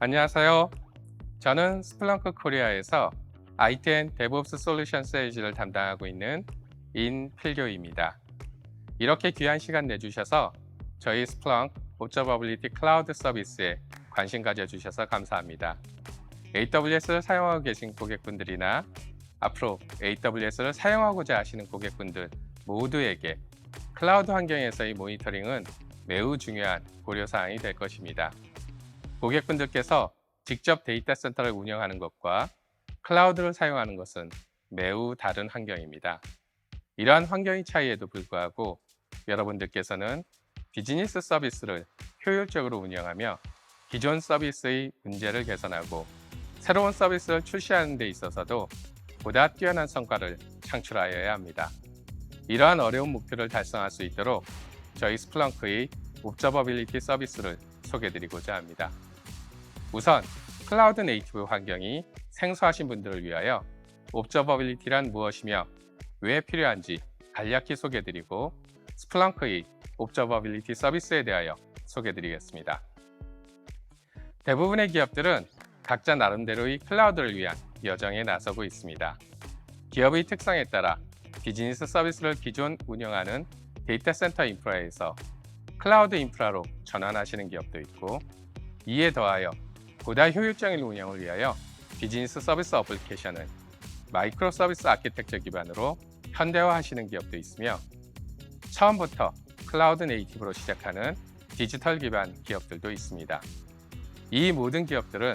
안녕하세요. 저는 스플렁크 코리아에서 IT 앤 데브옵스 솔루션 세일즈를 담당하고 있는 인필교입니다. 이렇게 귀한 시간 내주셔서 저희 스플렁크 옵저버빌리티 클라우드 서비스에 관심 가져주셔서 감사합니다. AWS를 사용하고 계신 고객분들이나 앞으로 AWS를 사용하고자 하시는 고객분들 모두에게 클라우드 환경에서의 모니터링은 매우 중요한 고려사항이 될 것입니다. 고객분들께서 직접 데이터 센터를 운영하는 것과 클라우드를 사용하는 것은 매우 다른 환경입니다. 이러한 환경의 차이에도 불구하고 여러분들께서는 비즈니스 서비스를 효율적으로 운영하며 기존 서비스의 문제를 개선하고 새로운 서비스를 출시하는 데 있어서도 보다 뛰어난 성과를 창출하여야 합니다. 이러한 어려운 목표를 달성할 수 있도록 저희 스플렁크의 옵저버빌리티 서비스를 소개해드리고자 합니다. 우선 클라우드 네이티브 환경이 생소하신 분들을 위하여 옵저버빌리티란 무엇이며 왜 필요한지 간략히 소개해드리고 스플렁크의 옵저버빌리티 서비스에 대하여 소개해드리겠습니다. 대부분의 기업들은 각자 나름대로의 클라우드를 위한 여정에 나서고 있습니다. 기업의 특성에 따라 비즈니스 서비스를 기존 운영하는 데이터 센터 인프라에서 클라우드 인프라로 전환하시는 기업도 있고, 이에 더하여 보다 효율적인 운영을 위하여 비즈니스 서비스 어플리케이션을 마이크로 서비스 아키텍처 기반으로 현대화하시는 기업도 있으며, 처음부터 클라우드 네이티브로 시작하는 디지털 기반 기업들도 있습니다. 이 모든 기업들은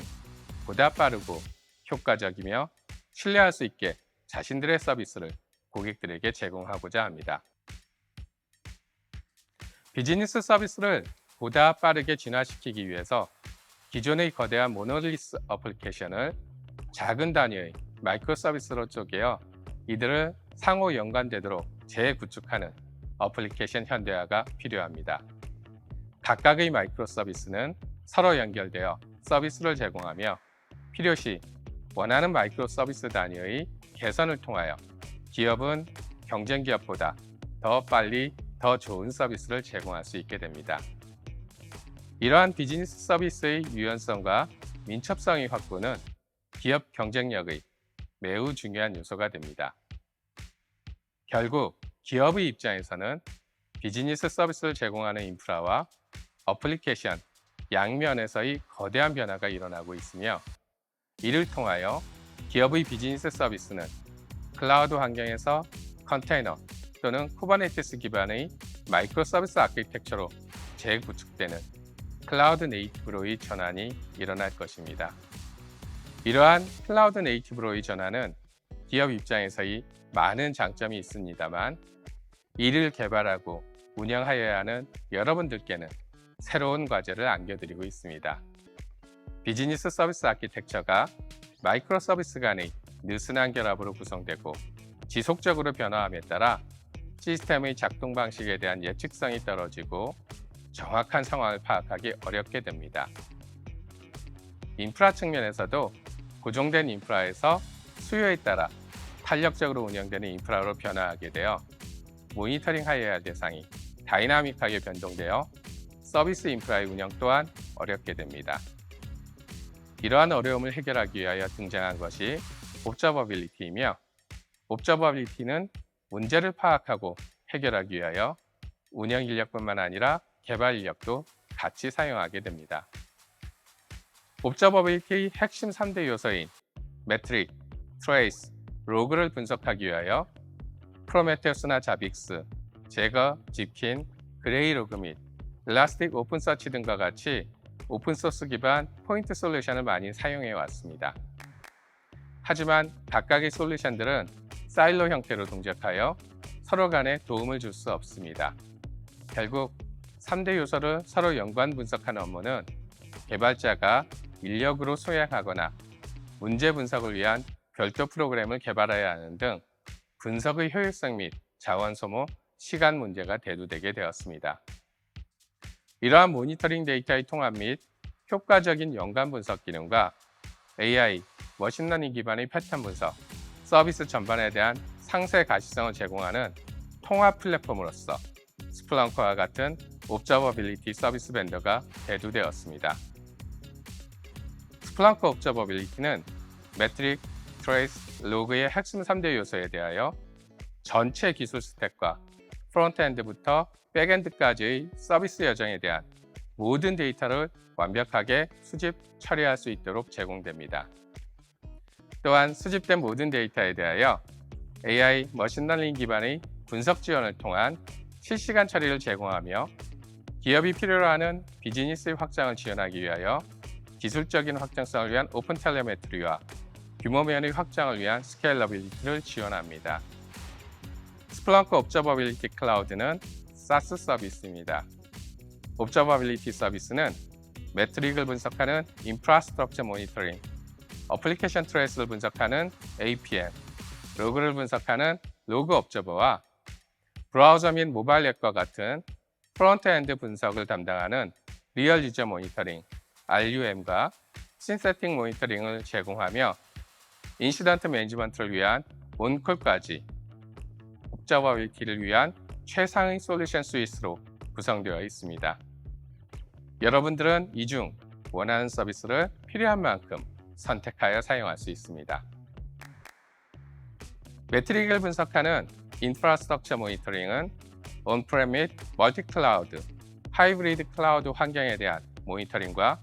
보다 빠르고 효과적이며 신뢰할 수 있게 자신들의 서비스를 고객들에게 제공하고자 합니다. 비즈니스 서비스를 보다 빠르게 진화시키기 위해서 기존의 거대한 모노리스 어플리케이션을 작은 단위의 마이크로 서비스로 쪼개어 이들을 상호 연관되도록 재구축하는 어플리케이션 현대화가 필요합니다. 각각의 마이크로 서비스는 서로 연결되어 서비스를 제공하며 필요시 원하는 마이크로 서비스 단위의 개선을 통하여 기업은 경쟁 기업보다 더 빨리 더 좋은 서비스를 제공할 수 있게 됩니다. 이러한 비즈니스 서비스의 유연성과 민첩성의 확보는 기업 경쟁력의 매우 중요한 요소가 됩니다. 결국 기업의 입장에서는 비즈니스 서비스를 제공하는 인프라와 어플리케이션 양면에서의 거대한 변화가 일어나고 있으며, 이를 통하여 기업의 비즈니스 서비스는 클라우드 환경에서 컨테이너 또는 쿠버네티스 기반의 마이크로 서비스 아키텍처로 재구축되는 클라우드 네이티브로의 전환이 일어날 것입니다. 이러한 클라우드 네이티브로의 전환은 기업 입장에서의 많은 장점이 있습니다만, 이를 개발하고 운영하여야 하는 여러분들께는 새로운 과제를 안겨드리고 있습니다. 비즈니스 서비스 아키텍처가 마이크로 서비스 간의 느슨한 결합으로 구성되고 지속적으로 변화함에 따라 시스템의 작동 방식에 대한 예측성이 떨어지고 정확한 상황을 파악하기 어렵게 됩니다. 인프라 측면에서도 고정된 인프라에서 수요에 따라 탄력적으로 운영되는 인프라로 변화하게 되어 모니터링하여야 할 대상이 다이나믹하게 변동되어 서비스 인프라의 운영 또한 어렵게 됩니다. 이러한 어려움을 해결하기 위하여 등장한 것이 옵저버빌리티이며, 옵저버빌리티는 문제를 파악하고 해결하기 위하여 운영 인력뿐만 아니라 개발 인력도 같이 사용하게 됩니다. 옵저버빌리티의 핵심 3대 요소인 매트릭, 트레이스, 로그를 분석하기 위하여 프로메테우스나 자빅스, 제거, 집킨, 그레이로그 및 일라스틱 오픈서치 등과 같이 오픈소스 기반 포인트 솔루션을 많이 사용해 왔습니다. 하지만 각각의 솔루션들은 사일로 형태로 동작하여 서로 간에 도움을 줄 수 없습니다. 결국 3대 요소를 서로 연관 분석하는 업무는 개발자가 인력으로 소양하거나 문제 분석을 위한 별도 프로그램을 개발해야 하는 등 분석의 효율성 및 자원 소모, 시간 문제가 대두되게 되었습니다. 이러한 모니터링 데이터의 통합 및 효과적인 연관 분석 기능과 AI, 머신러닝 기반의 패턴 분석, 서비스 전반에 대한 상세 가시성을 제공하는 통합 플랫폼으로서 스플렁크와 같은 옵저버빌리티 서비스 벤더가 대두되었습니다. 스플렁크 옵저버빌리티는 매트릭, 트레이스, 로그의 핵심 3대 요소에 대하여 전체 기술 스택과 프론트엔드부터 백엔드까지의 서비스 여정에 대한 모든 데이터를 완벽하게 수집, 처리할 수 있도록 제공됩니다. 또한 수집된 모든 데이터에 대하여 AI, 머신러닝 기반의 분석 지원을 통한 실시간 처리를 제공하며 기업이 필요로 하는 비즈니스 확장을 지원하기 위하여 기술적인 확장성을 위한 오픈 텔레메트리와 규모 면의 확장을 위한 스케일러빌리티를 지원합니다. 스플렁크 옵저버빌리티 클라우드는 SaaS 서비스입니다. 옵저버빌리티 서비스는 매트릭을 분석하는 인프라스트럭처 모니터링, 어플리케이션 트레이스를 분석하는 APM, 로그를 분석하는 로그 옵저버와 브라우저 및 모바일 앱과 같은 프론트엔드 분석을 담당하는 리얼 유저 모니터링, RUM과 신세팅 모니터링을 제공하며 인시던트 매니지먼트를 위한 온콜까지 옵저버빌리티를 위한 최상의 솔루션 스위스로 구성되어 있습니다. 여러분들은 이 중 원하는 서비스를 필요한 만큼 선택하여 사용할 수 있습니다. 매트릭을 분석하는 인프라스트럭처 모니터링은 온프렘 및 멀티클라우드, 하이브리드 클라우드 환경에 대한 모니터링과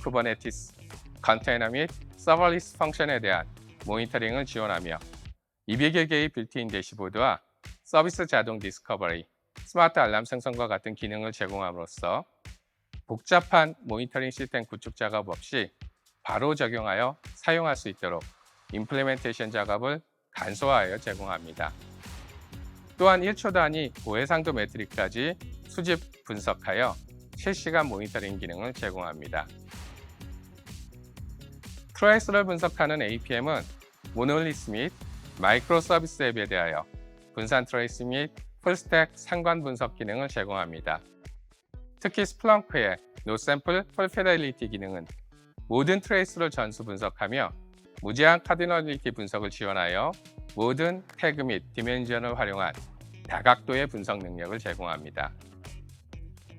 쿠버네티스, 컨테이너 및 서버리스 펑션에 대한 모니터링을 지원하며 200여 개의 빌트인 대시보드와 서비스 자동 디스커버리, 스마트 알람 생성과 같은 기능을 제공함으로써 복잡한 모니터링 시스템 구축 작업 없이 바로 적용하여 사용할 수 있도록 임플리멘테이션 작업을 간소화하여 제공합니다. 또한 1초 단위 고해상도 매트릭까지 수집, 분석하여 실시간 모니터링 기능을 제공합니다. 트레이스를 분석하는 APM은 모놀리스 및 마이크로 서비스 앱에 대하여 분산 트레이스 및 풀스택 상관 분석 기능을 제공합니다. 특히 스플렁크의 노샘플 풀피델리티 기능은 모든 트레이스를 전수 분석하며 무제한 카디널리티 분석을 지원하여 모든 태그 및 디멘전을 활용한 다각도의 분석 능력을 제공합니다.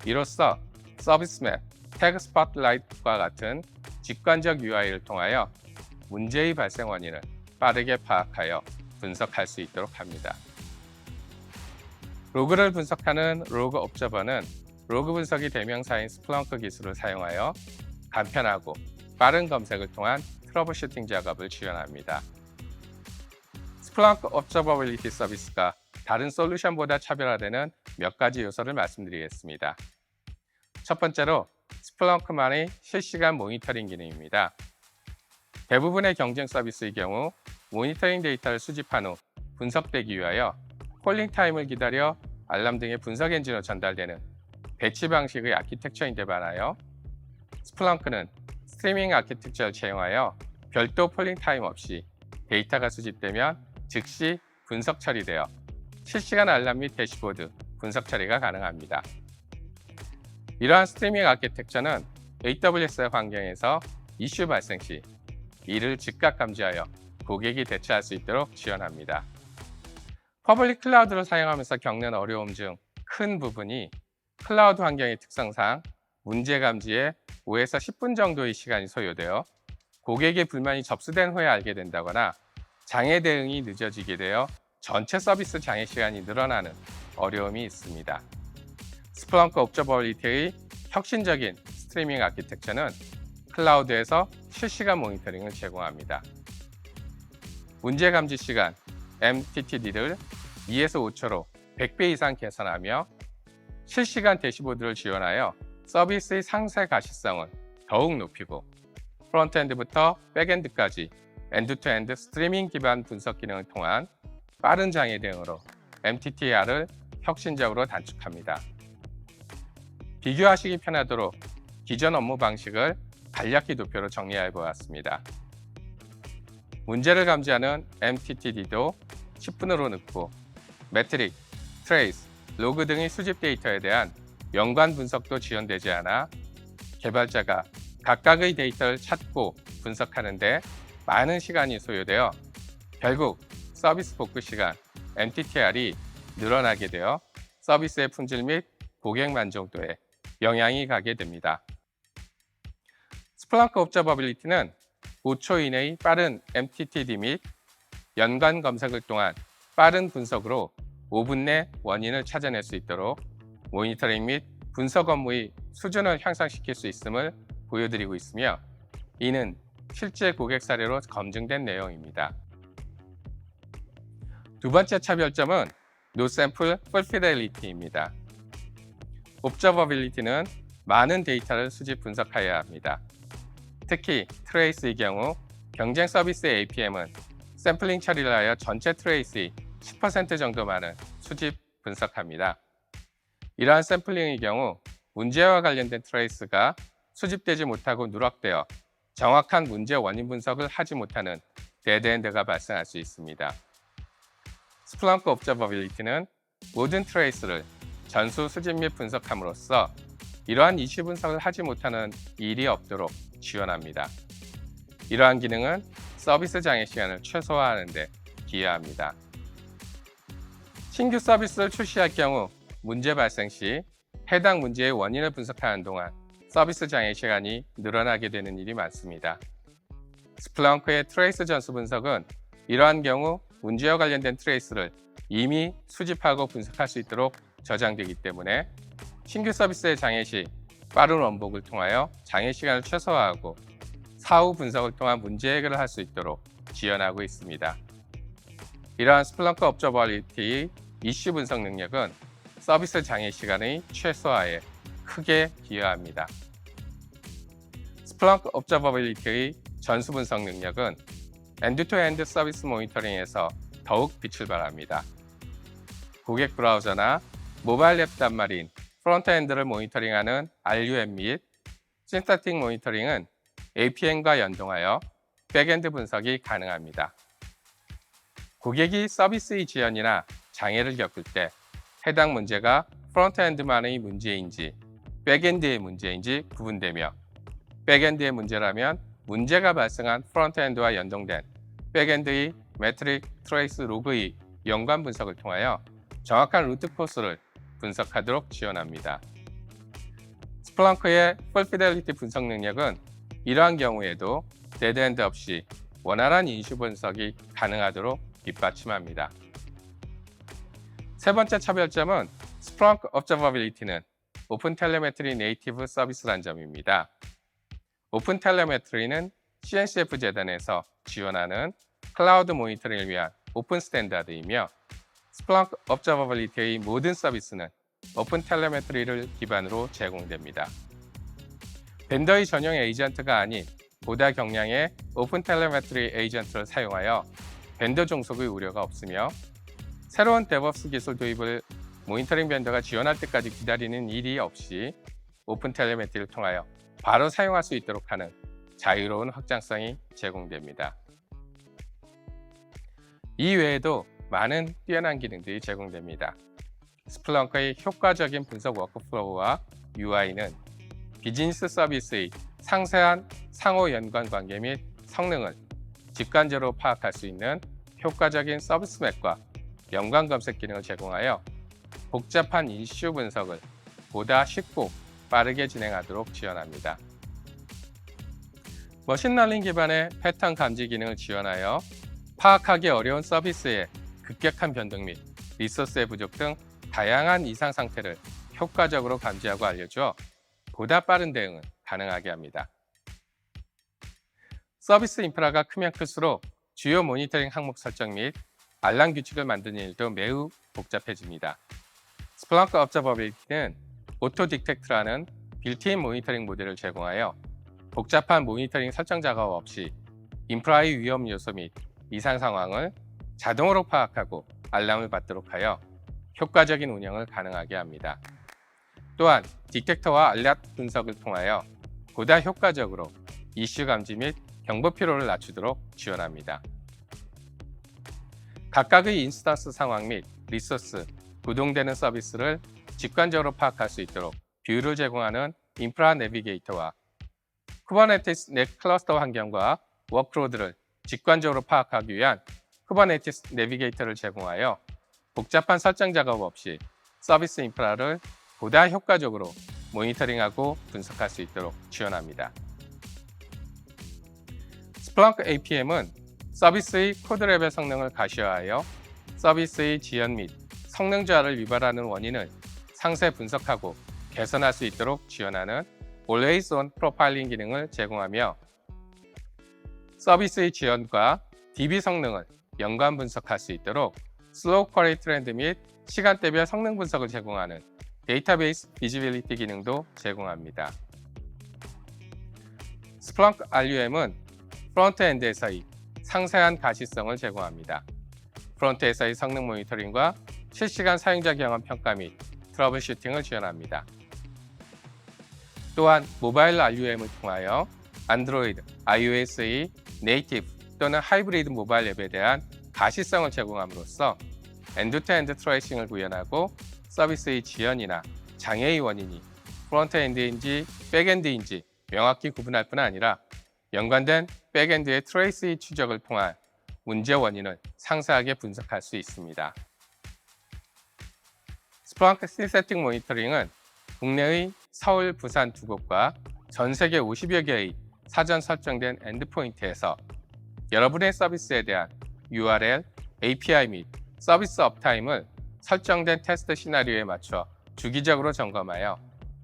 이로써 서비스 맵, 태그 스포트라이트와 같은 직관적 UI를 통하여 문제의 발생 원인을 빠르게 파악하여 분석할 수 있도록 합니다. 로그를 분석하는 로그 옵저버는 로그 분석이 대명사인 스플렁크 기술을 사용하여 간편하고 빠른 검색을 통한 트러블슈팅 작업을 지원합니다. 스플렁크 옵저버빌리티 서비스가 다른 솔루션보다 차별화되는 몇 가지 요소를 말씀드리겠습니다. 첫 번째로 스플렁크만의 실시간 모니터링 기능입니다. 대부분의 경쟁 서비스의 경우 모니터링 데이터를 수집한 후 분석되기 위하여 콜링 타임을 기다려 알람 등의 분석 엔진으로 전달되는 배치 방식의 아키텍처인데 반하여 스플렁크는 스트리밍 아키텍처를 채용하여 별도 폴링 타임 없이 데이터가 수집되면 즉시 분석 처리되어 실시간 알람 및 대시보드 분석 처리가 가능합니다. 이러한 스트리밍 아키텍처는 AWS 환경에서 이슈 발생 시 이를 즉각 감지하여 고객이 대처할 수 있도록 지원합니다. 퍼블릭 클라우드를 사용하면서 겪는 어려움 중 큰 부분이 클라우드 환경의 특성상 문제 감지에 5에서 10분 정도의 시간이 소요되어 고객의 불만이 접수된 후에 알게 된다거나 장애 대응이 늦어지게 되어 전체 서비스 장애 시간이 늘어나는 어려움이 있습니다. 스플렁크 옵저버빌리티의 혁신적인 스트리밍 아키텍처는 클라우드에서 실시간 모니터링을 제공합니다. 문제 감지 시간 MTTD를 2에서 5초로 100배 이상 개선하며 실시간 대시보드를 지원하여 서비스의 상세 가시성을 더욱 높이고 프론트엔드부터 백엔드까지 엔드투엔드 스트리밍 기반 분석 기능을 통한 빠른 장애 대응으로 MTTR을 혁신적으로 단축합니다. 비교하시기 편하도록 기존 업무 방식을 간략히 도표로 정리해 보았습니다. 문제를 감지하는 MTTD도 10분으로 늦고 매트릭, 트레이스, 로그 등의 수집 데이터에 대한 연관 분석도 지원되지 않아 개발자가 각각의 데이터를 찾고 분석하는 데 많은 시간이 소요되어 결국 서비스 복구 시간 MTTR이 늘어나게 되어 서비스의 품질 및 고객 만족도에 영향이 가게 됩니다. 스플렁크 옵저버빌리티는 5초 이내의 빠른 MTTD 및 연관 검색을 통한 빠른 분석으로 5분 내 원인을 찾아낼 수 있도록 모니터링 및 분석 업무의 수준을 향상시킬 수 있음을 보여드리고 있으며, 이는 실제 고객 사례로 검증된 내용입니다. 두 번째 차별점은 No Sample Full Fidelity입니다. 옵저버빌리티는 많은 데이터를 수집 분석하여야 합니다. 특히 트레이스의 경우 경쟁 서비스의 APM은 샘플링 처리를 하여 전체 트레이스의 10% 정도만을 수집 분석합니다. 이러한 샘플링의 경우 문제와 관련된 트레이스가 수집되지 못하고 누락되어 정확한 문제 원인 분석을 하지 못하는 데드엔드가 발생할 수 있습니다. 스플렁크 옵저버빌리티는 모든 트레이스를 전수 수집 및 분석함으로써 이러한 이슈 분석을 하지 못하는 일이 없도록 지원합니다. 이러한 기능은 서비스 장애 시간을 최소화하는 데 기여합니다. 신규 서비스를 출시할 경우 문제 발생 시 해당 문제의 원인을 분석하는 동안 서비스 장애 시간이 늘어나게 되는 일이 많습니다. 스플렁크의 트레이스 전수 분석은 이러한 경우 문제와 관련된 트레이스를 이미 수집하고 분석할 수 있도록 저장되기 때문에 신규 서비스의 장애 시 빠른 원복을 통하여 장애 시간을 최소화하고 사후 분석을 통한 문제 해결을 할 수 있도록 지원하고 있습니다. 이러한 스플렁크 옵저버빌리티의 이슈 분석 능력은 서비스 장애 시간의 최소화에 크게 기여합니다. 스플렁크 옵저버빌리티의 전수 분석 능력은 엔드-투-엔드 서비스 모니터링에서 더욱 빛을 발합니다. 고객 브라우저나 모바일 앱 단말인 프론트엔드를 모니터링하는 RUM 및 신스태틱 모니터링은 APM과 연동하여 백엔드 분석이 가능합니다. 고객이 서비스의 지연이나 장애를 겪을 때 해당 문제가 프론트엔드만의 문제인지 백엔드의 문제인지 구분되며, 백엔드의 문제라면 문제가 발생한 프론트엔드와 연동된 백엔드의 매트릭 트레이스 로그의 연관 분석을 통하여 정확한 루트 코스를 분석하도록 지원합니다. 스플렁크의 풀 피델리티 분석 능력은 이러한 경우에도 데드엔드 없이 원활한 이슈 분석이 가능하도록 뒷받침합니다. 세 번째 차별점은 스플렁크 옵저버빌리티는 오픈 텔레메트리 네이티브 서비스란 점입니다. 오픈 텔레메트리는 CNCF 재단에서 지원하는 클라우드 모니터링을 위한 오픈 스탠다드이며, 스플렁크 옵저버빌리티의 모든 서비스는 오픈 텔레메트리를 기반으로 제공됩니다. 벤더의 전용 에이전트가 아닌 보다 경량의 오픈 텔레메트리 에이전트를 사용하여 벤더 종속의 우려가 없으며, 새로운 데브옵스 기술 도입을 모니터링 벤더가 지원할 때까지 기다리는 일이 없이 오픈 텔레메트리를 통하여 바로 사용할 수 있도록 하는 자유로운 확장성이 제공됩니다. 이 외에도 많은 뛰어난 기능들이 제공됩니다. 스플렁크의 효과적인 분석 워크플로우와 UI는 비즈니스 서비스의 상세한 상호 연관 관계 및 성능을 직관적으로 파악할 수 있는 효과적인 서비스 맵과 연관 검색 기능을 제공하여 복잡한 이슈 분석을 보다 쉽고 빠르게 진행하도록 지원합니다. 머신러닝 기반의 패턴 감지 기능을 지원하여 파악하기 어려운 서비스의 급격한 변동 및 리소스의 부족 등 다양한 이상 상태를 효과적으로 감지하고 알려줘 보다 빠른 대응을 가능하게 합니다. 서비스 인프라가 크면 클수록 주요 모니터링 항목 설정 및 알람 규칙을 만드는 일도 매우 복잡해집니다. 스플렁크 옵저버빌리티는 오토 디텍트라는 빌트인 모니터링 모델을 제공하여 복잡한 모니터링 설정 작업 없이 인프라의 위험 요소 및 이상 상황을 자동으로 파악하고 알람을 받도록 하여 효과적인 운영을 가능하게 합니다. 또한 디텍터와 알람 분석을 통하여 보다 효과적으로 이슈 감지 및 경보 피로를 낮추도록 지원합니다. 각각의 인스턴스 상황 및 리소스, 구동되는 서비스를 직관적으로 파악할 수 있도록 뷰를 제공하는 인프라 내비게이터와 쿠버네티스 넷 클러스터 환경과 워크로드를 직관적으로 파악하기 위한 쿠버네티스 내비게이터를 제공하여 복잡한 설정 작업 없이 서비스 인프라를 보다 효과적으로 모니터링하고 분석할 수 있도록 지원합니다. 스플렁크 APM은 서비스의 코드 레벨 성능을 가시화하여 서비스의 지연 및 성능 저하를 유발하는 원인을 상세 분석하고 개선할 수 있도록 지원하는 Always On 프로파일링 기능을 제공하며 서비스의 지연과 DB 성능을 연관 분석할 수 있도록 슬로우 쿼리 트렌드 및 시간대별 성능 분석을 제공하는 데이터베이스 비지빌리티 기능도 제공합니다. 스플렁크 RUM은 프론트엔드에서의 상세한 가시성을 제공합니다. 프론트에서의 성능 모니터링과 실시간 사용자 경험 평가 및 트러블 슈팅을 지원합니다. 또한 모바일 RUM을 통하여 안드로이드, iOS의 네이티브 또는 하이브리드 모바일 앱에 대한 가시성을 제공함으로써 엔드-투-엔드 트레이싱을 구현하고 서비스의 지연이나 장애의 원인이 프론트엔드인지 백엔드인지 명확히 구분할 뿐 아니라 연관된 백엔드의 트레이스의 추적을 통한 문제 원인을 상세하게 분석할 수 있습니다. 스플렁크 신세팅 모니터링은 국내의 서울, 부산 두 곳과 전 세계 50여 개의 사전 설정된 엔드포인트에서 여러분의 서비스에 대한 URL, API 및 서비스 업타임을 설정된 테스트 시나리오에 맞춰 주기적으로 점검하여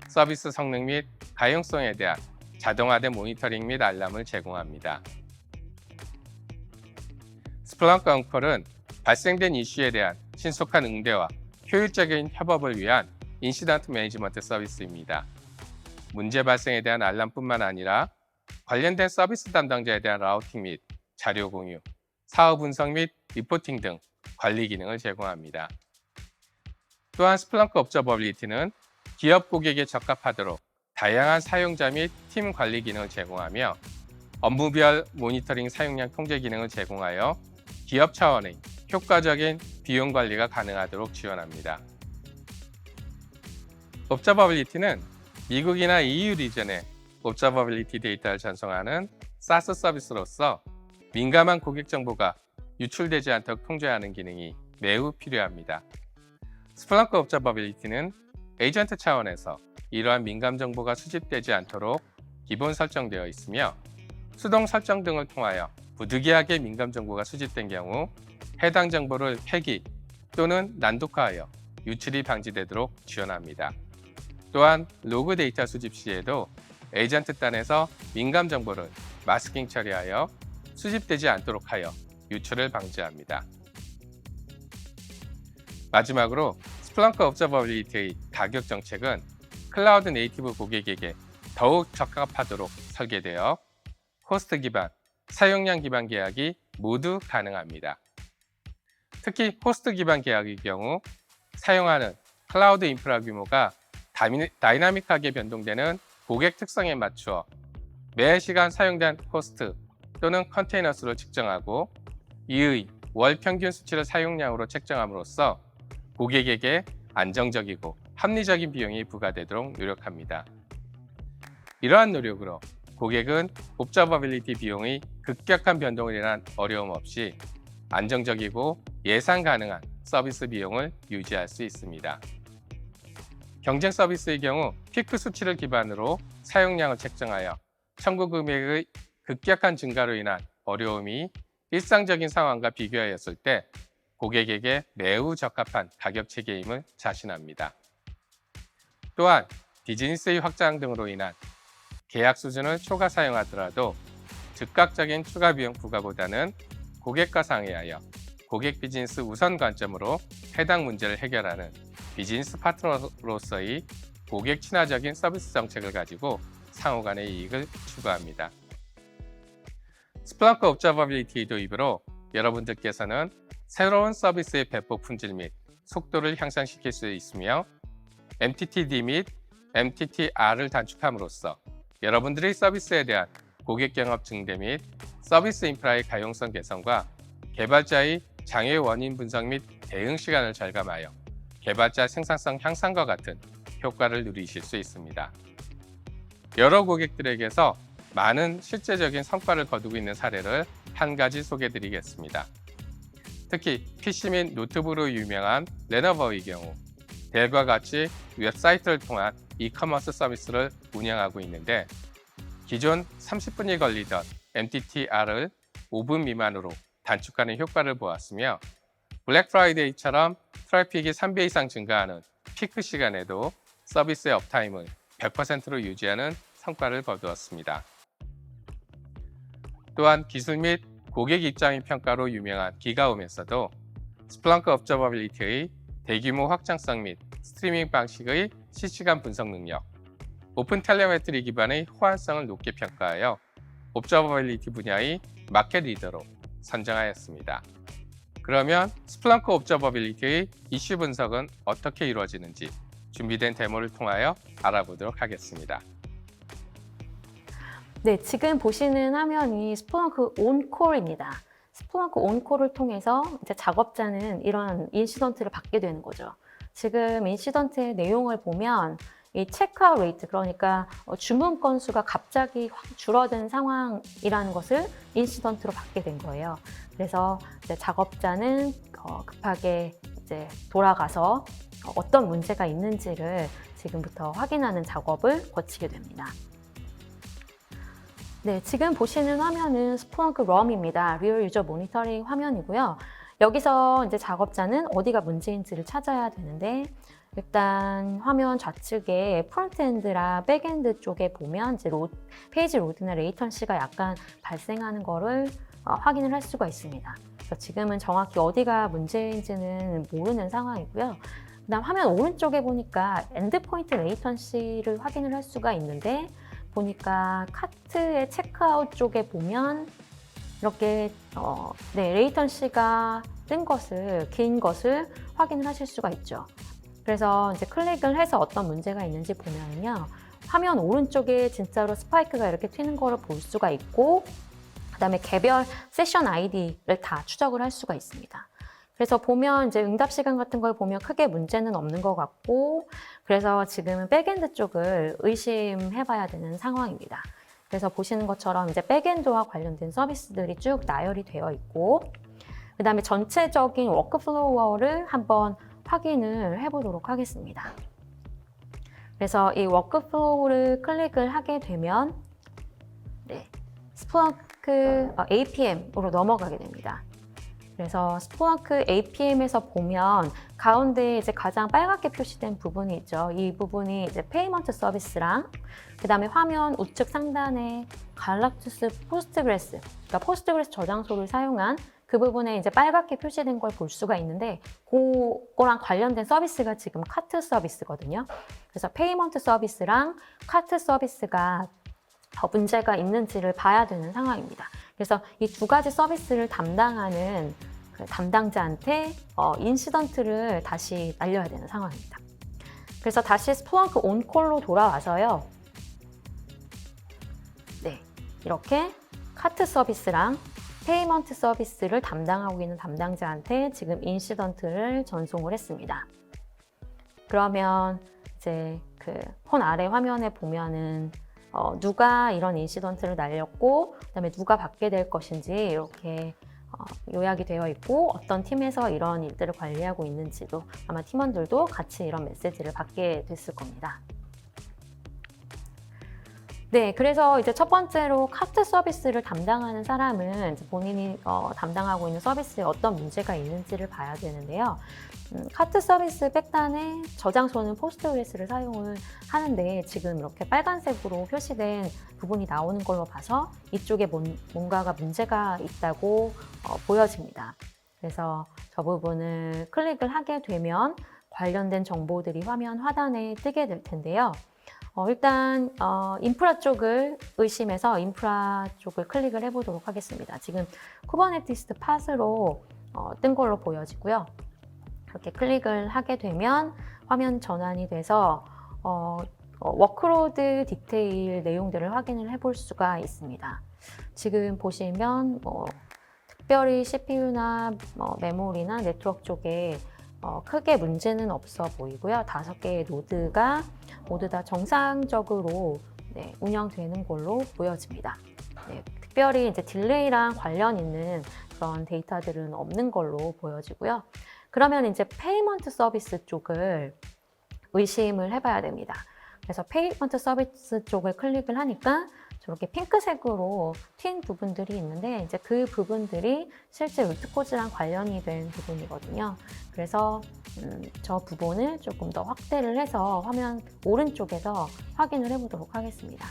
서비스 성능 및 가용성에 대한 자동화된 모니터링 및 알람을 제공합니다. 스플렁크 언컬은 발생된 이슈에 대한 신속한 응대와 효율적인 협업을 위한 인시던트 매니지먼트 서비스입니다. 문제 발생에 대한 알람뿐만 아니라 관련된 서비스 담당자에 대한 라우팅 및 자료 공유, 사후 분석 및 리포팅 등 관리 기능을 제공합니다. 또한 스플렁크 옵저버빌리티는 기업 고객에 적합하도록 다양한 사용자 및 팀 관리 기능을 제공하며 업무별 모니터링 사용량 통제 기능을 제공하여 기업 차원의 효과적인 비용 관리가 가능하도록 지원합니다. 옵저버빌리티는 미국이나 EU 리전에 옵저버빌리티 데이터를 전송하는 SaaS 서비스로서 민감한 고객 정보가 유출되지 않도록 통제하는 기능이 매우 필요합니다. 스플렁크 옵저버빌리티는 에이전트 차원에서 이러한 민감 정보가 수집되지 않도록 기본 설정되어 있으며 수동 설정 등을 통하여 부득이하게 민감 정보가 수집된 경우 해당 정보를 폐기 또는 난독화하여 유출이 방지되도록 지원합니다. 또한 로그 데이터 수집 시에도 에이전트 단에서 민감 정보를 마스킹 처리하여 수집되지 않도록 하여 유출을 방지합니다. 마지막으로 스플렁크 옵저버빌리티의 가격 정책은 클라우드 네이티브 고객에게 더욱 적합하도록 설계되어 호스트 기반, 사용량 기반 계약이 모두 가능합니다. 특히 호스트 기반 계약의 경우 사용하는 클라우드 인프라 규모가 다이나믹하게 변동되는 고객 특성에 맞추어 매 시간 사용된 호스트 또는 컨테이너 수를 측정하고 이의 월 평균 수치를 사용량으로 책정함으로써 고객에게 안정적이고 합리적인 비용이 부과되도록 노력합니다. 이러한 노력으로 고객은 옵저버빌리티 비용의 급격한 변동을 인한 어려움 없이 안정적이고 예상 가능한 서비스 비용을 유지할 수 있습니다. 경쟁 서비스의 경우 피크 수치를 기반으로 사용량을 책정하여 청구 금액의 급격한 증가로 인한 어려움이 일상적인 상황과 비교하였을 때 고객에게 매우 적합한 가격 체계임을 자신합니다. 또한 비즈니스의 확장 등으로 인한 계약 수준을 초과 사용하더라도 즉각적인 추가 비용 부과보다는 고객과 상의하여 고객 비즈니스 우선 관점으로 해당 문제를 해결하는 비즈니스 파트너로서의 고객 친화적인 서비스 정책을 가지고 상호 간의 이익을 추구합니다. 스플렁크 옵저버빌리티 도입으로 여러분들께서는 새로운 서비스의 배포 품질 및 속도를 향상시킬 수 있으며 MTTD 및 MTTR을 단축함으로써 여러분들의 서비스에 대한 고객 경험 증대 및 서비스 인프라의 가용성 개선과 개발자의 장애 원인 분석 및 대응 시간을 절감하여 개발자 생산성 향상과 같은 효과를 누리실 수 있습니다. 여러 고객들에게서 많은 실제적인 성과를 거두고 있는 사례를 한 가지 소개해 드리겠습니다. 특히 PC 및 노트북으로 유명한 레노버의 경우 델과 같이 웹사이트를 통한 이커머스 서비스를 운영하고 있는데 기존 30분이 걸리던 MTTR을 5분 미만으로 단축하는 효과를 보았으며 블랙 프라이데이처럼 트래픽이 3배 이상 증가하는 피크 시간에도 서비스의 업타임을 100%로 유지하는 성과를 거두었습니다. 또한 기술 및 고객 입장의 평가로 유명한 기가움에서도 스플렁크 업저버빌리티의 대규모 확장성 및 스트리밍 방식의 실시간 분석 능력, 오픈 텔레메트리 기반의 호환성을 높게 평가하여 옵저버빌리티 분야의 마켓 리더로 선정하였습니다. 그러면 스플렁크 옵저버빌리티의 이슈 분석은 어떻게 이루어지는지 준비된 데모를 통하여 알아보도록 하겠습니다. 네, 지금 보시는 화면이 스플렁크 온콜입니다. 스플렁크 온콜을 통해서 이제 작업자는 이런 인시던트를 받게 되는 거죠. 지금 인시던트의 내용을 보면 이 체크아웃 레이트, 그러니까 주문 건수가 갑자기 확 줄어든 상황이라는 것을 인시던트로 받게 된 거예요. 그래서 이제 작업자는 급하게 이제 돌아가서 어떤 문제가 있는지를 지금부터 확인하는 작업을 거치게 됩니다. 네, 지금 보시는 화면은 스플렁크 럼입니다. 리얼 유저 모니터링 화면이고요. 여기서 이제 작업자는 어디가 문제인지를 찾아야 되는데, 일단 화면 좌측에 프론트엔드랑 백엔드 쪽에 보면 이제 페이지 로드나 레이턴시가 약간 발생하는 거를 확인을 할 수가 있습니다. 그래서 지금은 정확히 어디가 문제인지는 모르는 상황이고요. 그다음 화면 오른쪽에 보니까 엔드포인트 레이턴시를 확인을 할 수가 있는데, 보니까 카트의 체크아웃 쪽에 보면 이렇게 레이턴시가 긴 것을 확인을 하실 수가 있죠. 그래서 이제 클릭을 해서 어떤 문제가 있는지 보면요, 화면 오른쪽에 진짜로 스파이크가 이렇게 튀는 거를 볼 수가 있고, 그다음에 개별 세션 아이디를 다 추적을 할 수가 있습니다. 그래서 보면 이제 응답 시간 같은 걸 보면 크게 문제는 없는 것 같고, 그래서 지금은 백엔드 쪽을 의심해 봐야 되는 상황입니다. 그래서 보시는 것처럼 이제 백엔드와 관련된 서비스들이 쭉 나열이 되어 있고, 그 다음에 전체적인 워크플로우를 한번 확인을 해보도록 하겠습니다. 그래서 이 워크플로우를 클릭을 하게 되면 스플렁크 APM으로 넘어가게 됩니다. 그래서 스플렁크 APM에서 보면 가운데 이제 가장 빨갛게 표시된 부분이 있죠. 이 부분이 이제 페이먼트 서비스랑, 그 다음에 화면 우측 상단에 갈락투스 포스트그레스, 그러니까 포스트그레스 저장소를 사용한 그 부분에 이제 빨갛게 표시된 걸 볼 수가 있는데, 그거랑 관련된 서비스가 지금 카트 서비스거든요. 그래서 페이먼트 서비스랑 카트 서비스가 문제가 있는지를 봐야 되는 상황입니다. 그래서 이 두 가지 서비스를 담당하는 그 담당자한테 인시던트를 다시 날려야 되는 상황입니다. 그래서 다시 스플렁크 온콜로 돌아와서요. 네, 이렇게 카트 서비스랑 페이먼트 서비스를 담당하고 있는 담당자한테 지금 인시던트를 전송을 했습니다. 그러면 이제 그 폰 아래 화면에 보면은 누가 이런 인시던트를 날렸고, 그다음에 누가 받게 될 것인지 이렇게 요약이 되어 있고, 어떤 팀에서 이런 일들을 관리하고 있는지도 아마 팀원들도 같이 이런 메시지를 받게 됐을 겁니다. 네, 그래서 이제 첫 번째로 카트 서비스를 담당하는 사람은 이제 본인이 담당하고 있는 서비스에 어떤 문제가 있는지를 봐야 되는데요. 카트 서비스 백단에 저장소는 포스트그레스를 사용을 하는데, 지금 이렇게 빨간색으로 표시된 부분이 나오는 걸로 봐서 이쪽에 뭔가가 문제가 있다고 보여집니다. 그래서 저 부분을 클릭을 하게 되면 관련된 정보들이 화면 하단에 뜨게 될 텐데요. 일단 인프라 쪽을 의심해서 인프라 쪽을 클릭을 해보도록 하겠습니다. 지금 쿠버네티스 팟으로 뜬 걸로 보여지고요. 이렇게 클릭을 하게 되면 화면 전환이 돼서 워크로드 디테일 내용들을 확인을 해볼 수가 있습니다. 지금 보시면 특별히 CPU나 메모리나 네트워크 쪽에 크게 문제는 없어 보이고요. 5개의 노드가 모두 다 정상적으로 운영되는 걸로 보여집니다. 특별히 이제 딜레이랑 관련 있는 그런 데이터들은 없는 걸로 보여지고요. 그러면 이제 페이먼트 서비스 쪽을 의심을 해봐야 됩니다. 그래서 페이먼트 서비스 쪽을 클릭을 하니까 저렇게 핑크색으로 튄 부분들이 있는데 이제 그 부분들이 실제 루트코즈랑 관련이 된 부분이거든요. 그래서 저 부분을 조금 더 확대를 해서 화면 오른쪽에서 확인을 해보도록 하겠습니다.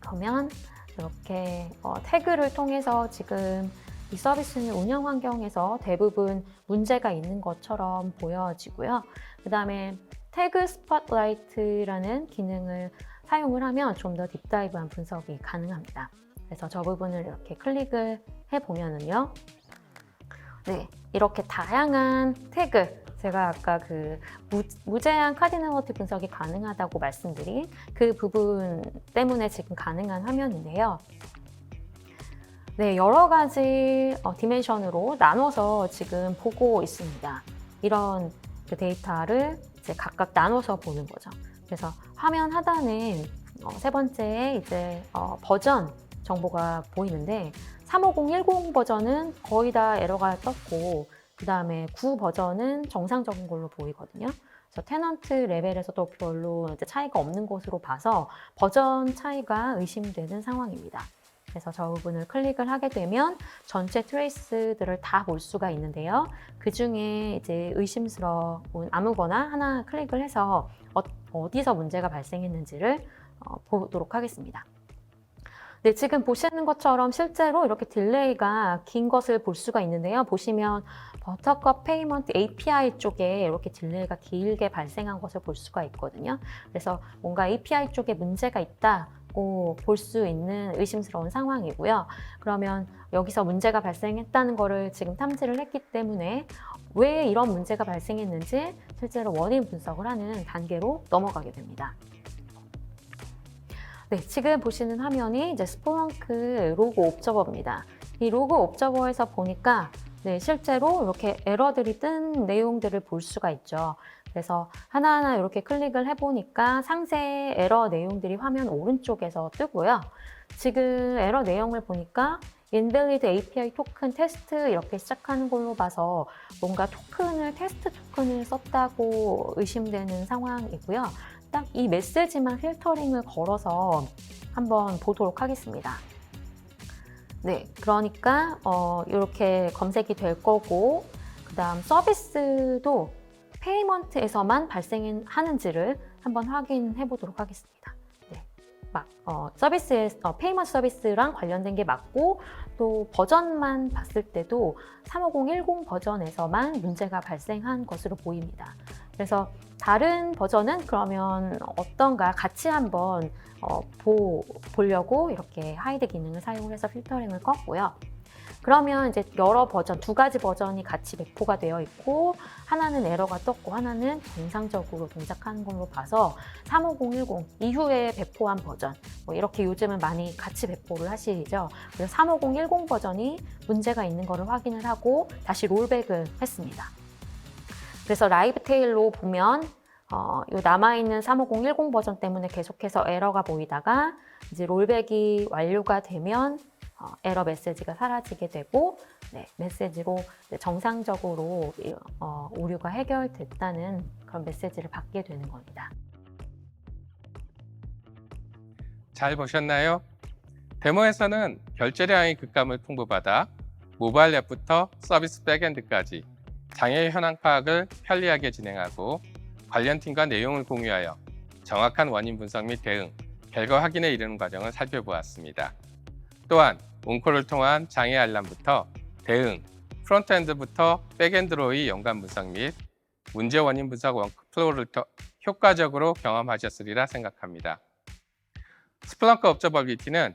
그러면 이렇게 태그를 통해서 지금 이 서비스는 운영 환경에서 대부분 문제가 있는 것처럼 보여지고요. 그 다음에 태그 스팟라이트라는 기능을 사용을 하면 좀 더 딥다이브한 분석이 가능합니다. 그래서 저 부분을 이렇게 클릭을 해보면은요. 네, 이렇게 다양한 태그, 제가 아까 그 무제한 카디널워드 분석이 가능하다고 말씀드린 그 부분 때문에 지금 가능한 화면인데요. 네, 여러 가지 디멘션으로 나눠서 지금 보고 있습니다. 이런 그 데이터를 이제 각각 나눠서 보는 거죠. 그래서 화면 하단에 세 번째에 이제 버전 정보가 보이는데 35010 버전은 거의 다 에러가 떴고 그 다음에 9 버전은 정상적인 걸로 보이거든요. 그래서 테넌트 레벨에서도 별로 이제 차이가 없는 것으로 봐서 버전 차이가 의심되는 상황입니다. 그래서 저 부분을 클릭을 하게 되면 전체 트레이스들을 다 볼 수가 있는데요. 그 중에 이제 의심스러운 아무거나 하나 클릭을 해서 어디서 문제가 발생했는지를 보도록 하겠습니다. 네, 지금 보시는 것처럼 실제로 이렇게 딜레이가 긴 것을 볼 수가 있는데요. 보시면 버터컵 페이먼트 API 쪽에 이렇게 딜레이가 길게 발생한 것을 볼 수가 있거든요. 그래서 뭔가 API 쪽에 문제가 있다고 볼 수 있는 의심스러운 상황이고요. 그러면 여기서 문제가 발생했다는 거를 지금 탐지를 했기 때문에 왜 이런 문제가 발생했는지 실제로 원인 분석을 하는 단계로 넘어가게 됩니다. 네, 지금 보시는 화면이 이제 스플렁크 로그 옵저버입니다. 이 로그 옵저버에서 보니까 네, 실제로 이렇게 에러들이 뜬 내용들을 볼 수가 있죠. 그래서 하나하나 이렇게 클릭을 해보니까 상세 에러 내용들이 화면 오른쪽에서 뜨고요. 지금 에러 내용을 보니까 invalid API 토큰 테스트 이렇게 시작하는 걸로 봐서 뭔가 테스트 토큰을 썼다고 의심되는 상황이고요. 딱 이 메시지만 필터링을 걸어서 한번 보도록 하겠습니다. 네, 그러니까 이렇게 검색이 될 거고 그 다음 서비스도 페이먼트에서만 발생하는지를 한번 확인해 보도록 하겠습니다. 네, 페이먼트 서비스랑 관련된 게 맞고 또 버전만 봤을 때도 35010 버전에서만 문제가 발생한 것으로 보입니다. 그래서 다른 버전은 그러면 어떤가 같이 한번 보려고 이렇게 하이드 기능을 사용을 해서 필터링을 껐고요. 그러면 이제 여러 버전, 두 가지 버전이 같이 배포가 되어 있고 하나는 에러가 떴고 하나는 정상적으로 동작하는 걸로 봐서 35010 이후에 배포한 버전 이렇게 요즘은 많이 같이 배포를 하시죠. 그래서 35010 버전이 문제가 있는 거를 확인을 하고 다시 롤백을 했습니다. 그래서 라이브 테일로 보면 요 남아있는 35010 버전 때문에 계속해서 에러가 보이다가 이제 롤백이 완료가 되면 에러 메시지가 사라지게 되고 메시지로 정상적으로 오류가 해결됐다는 그런 메시지를 받게 되는 겁니다. 잘 보셨나요? 데모에서는 결제량의 급감을 통보받아 모바일 앱부터 서비스 백엔드까지 장애 현황 파악을 편리하게 진행하고 관련 팀과 내용을 공유하여 정확한 원인 분석 및 대응, 결과 확인에 이르는 과정을 살펴보았습니다. 또한 온콜을 통한 장애 알람부터 대응, 프론트엔드부터 백엔드로의 연관 분석 및 문제 원인 분석 워크플로우를 효과적으로 경험하셨으리라 생각합니다. 스플렁크 옵저버빌리티는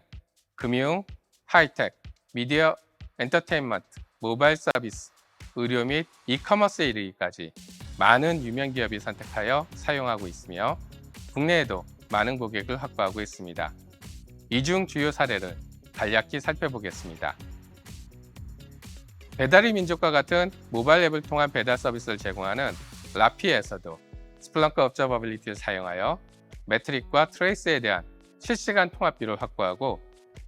금융, 하이텍, 미디어, 엔터테인먼트, 모바일 서비스, 의료 및 이커머스에 이르기까지 많은 유명 기업이 선택하여 사용하고 있으며 국내에도 많은 고객을 확보하고 있습니다. 이 중 주요 사례를 간략히 살펴보겠습니다. 배달의 민족과 같은 모바일 앱을 통한 배달 서비스를 제공하는 라피에서도 스플렁크 옵저버빌리티를 사용하여 매트릭과 트레이스에 대한 실시간 통합비를 확보하고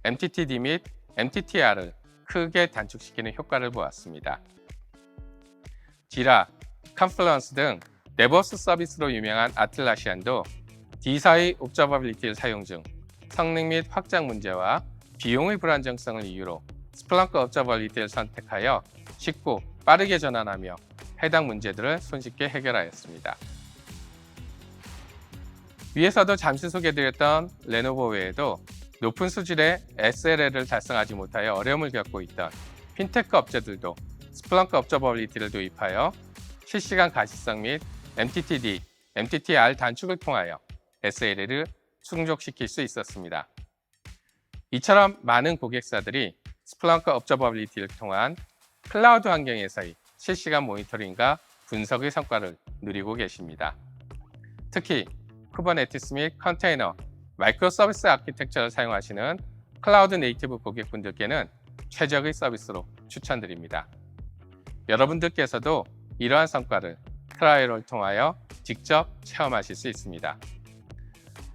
MTTD 및 MTTR을 크게 단축시키는 효과를 보았습니다. 지라, 컨플루언스 등 네버스 서비스로 유명한 아틀라시안도 D사의 옵저버빌리티를 사용 중 성능 및 확장 문제와 비용의 불안정성을 이유로 스플렁크 업저버빌리티를 선택하여 쉽고 빠르게 전환하며 해당 문제들을 손쉽게 해결하였습니다. 위에서도 잠시 소개드렸던 레노버 외에도 높은 수준의 SLA를 달성하지 못하여 어려움을 겪고 있던 핀테크 업체들도 스플렁크 업저버빌리티를 도입하여 실시간 가시성 및 MTTD, MTTR 단축을 통하여 SLA를 충족시킬 수 있었습니다. 이처럼 많은 고객사들이 스플렁크 업저버빌리티를 통한 클라우드 환경에서의 실시간 모니터링과 분석의 성과를 누리고 계십니다. 특히 쿠버네티스 및 컨테이너, 마이크로 서비스 아키텍처를 사용하시는 클라우드 네이티브 고객분들께는 최적의 서비스로 추천드립니다. 여러분들께서도 이러한 성과를 트라이얼을 통하여 직접 체험하실 수 있습니다.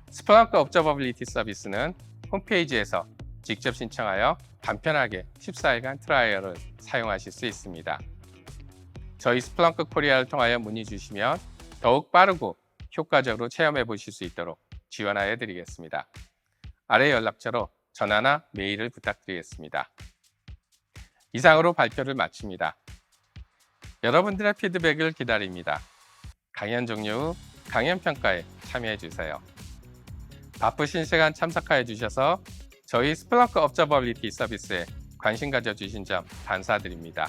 스플렁크 업저버빌리티 서비스는 홈페이지에서 직접 신청하여 간편하게 14일간 트라이얼을 사용하실 수 있습니다. 저희 스플렁크 코리아를 통하여 문의 주시면 더욱 빠르고 효과적으로 체험해 보실 수 있도록 지원하여 드리겠습니다. 아래 연락처로 전화나 메일을 부탁드리겠습니다. 이상으로 발표를 마칩니다. 여러분들의 피드백을 기다립니다. 강연 종료 후 강연 평가에 참여해 주세요. 바쁘신 시간 참석하여 주셔서 저희 스플렁크 업저버빌리티 서비스에 관심 가져주신 점 감사드립니다.